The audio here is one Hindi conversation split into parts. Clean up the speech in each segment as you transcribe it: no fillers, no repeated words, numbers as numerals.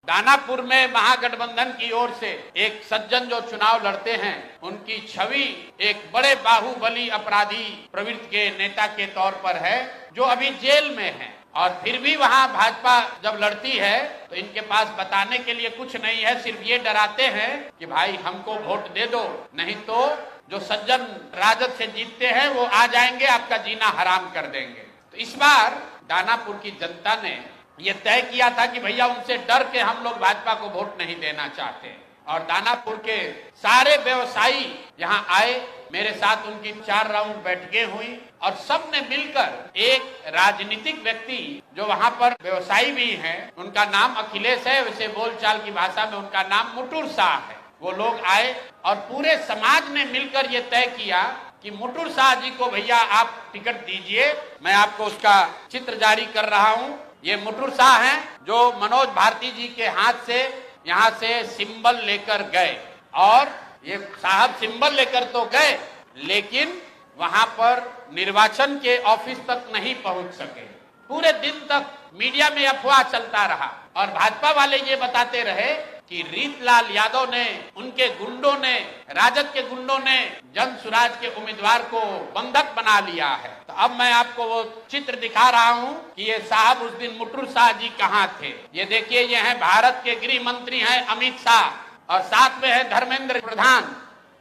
दानापुर में महागठबंधन की ओर से एक सज्जन जो चुनाव लड़ते हैं, उनकी छवि एक बड़े बाहुबली अपराधी प्रवृत्ति के नेता के तौर पर है, जो अभी जेल में है। और फिर भी वहां भाजपा जब लड़ती है तो इनके पास बताने के लिए कुछ नहीं है, सिर्फ ये डराते हैं कि भाई हमको वोट दे दो, नहीं तो जो सज्जन राजद से जीतते हैं वो आ जाएंगे, आपका जीना हराम कर देंगे। तो इस बार दानापुर की जनता ने ये तय किया था कि भैया उनसे डर के हम लोग भाजपा को वोट नहीं देना चाहते। और दानापुर के सारे व्यवसायी यहाँ आए, मेरे साथ उनकी 4 राउंड बैठकें हुई और सबने मिलकर एक राजनीतिक व्यक्ति जो वहाँ पर व्यवसायी भी हैं, उनका नाम अखिलेश है, वैसे बोलचाल की भाषा में उनका नाम मुटुर शाह है। वो लोग आए और पूरे समाज ने मिलकर ये तय किया कि मुटुर शाह जी को भैया आप टिकट दीजिए। मैं आपको उसका चित्र जारी कर रहा हूँ। ये मुटुर शाह हैं जो मनोज भारती जी के हाथ से यहाँ से सिंबल लेकर गए, और ये साहब सिंबल लेकर तो गए लेकिन वहां पर निर्वाचन के ऑफिस तक नहीं पहुंच सके। पूरे दिन तक मीडिया में अफवाह चलता रहा और भाजपा वाले ये बताते रहे कि रीतलाल यादव ने, उनके गुंडों ने, राजद के गुंडों ने जन सुराज के उम्मीदवार को बंधक बना लिया है। तो अब मैं आपको वो चित्र दिखा रहा हूं कि ये साहब उस दिन मुटुर शाह जी कहाँ थे। ये देखिए, ये हैं भारत के गृह मंत्री हैं अमित शाह, और साथ में है धर्मेंद्र प्रधान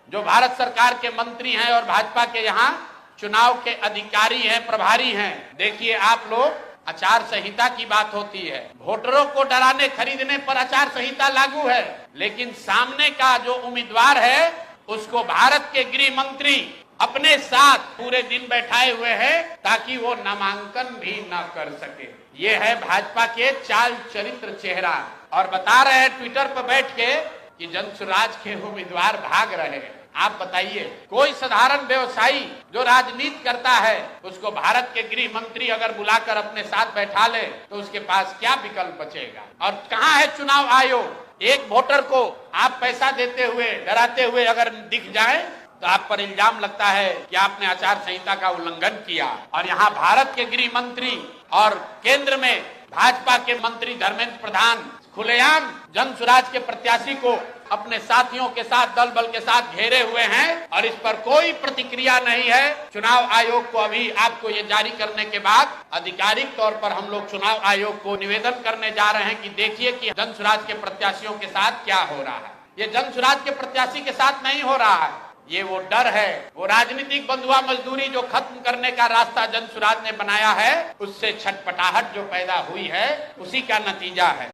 जो भारत सरकार के मंत्री हैं और भाजपा के यहाँ चुनाव के अधिकारी हैं, प्रभारी हैं। देखिए आप लोग, आचार संहिता की बात होती है, वोटरों को डराने खरीदने पर आचार संहिता लागू है, लेकिन सामने का जो उम्मीदवार है उसको भारत के गृह मंत्री अपने साथ पूरे दिन बैठाए हुए हैं ताकि वो नामांकन भी न कर सके। ये है भाजपा के चाल चरित्र चेहरा। और बता रहे हैं ट्विटर पर बैठ के कि जनसुराज के उम्मीदवार भाग रहे हैं। आप बताइए, कोई साधारण व्यवसायी जो राजनीति करता है उसको भारत के गृह मंत्री अगर बुलाकर अपने साथ बैठा ले तो उसके पास क्या विकल्प बचेगा। और कहाँ है चुनाव आयोग? एक वोटर को आप पैसा देते हुए, डराते हुए अगर दिख जाए तो आप पर इल्जाम लगता है कि आपने आचार संहिता का उल्लंघन किया। और यहाँ भारत के गृह मंत्री और केंद्र में भाजपा के मंत्री धर्मेंद्र प्रधान खुलेआम जनसुराज के प्रत्याशी को अपने साथियों के साथ, दल बल के साथ घेरे हुए हैं और इस पर कोई प्रतिक्रिया नहीं है। चुनाव आयोग को अभी आपको ये जारी करने के बाद आधिकारिक तौर पर हम लोग चुनाव आयोग को निवेदन करने जा रहे हैं कि देखिए कि जनसुराज के प्रत्याशियों के साथ क्या हो रहा है। ये जनसुराज के प्रत्याशी के साथ नहीं हो रहा है, ये वो डर है, वो राजनीतिक बंधुआ मजदूरी जो खत्म करने का रास्ता जनसुराज ने बनाया है, उससे छटपटाहट जो पैदा हुई है, उसी का नतीजा है।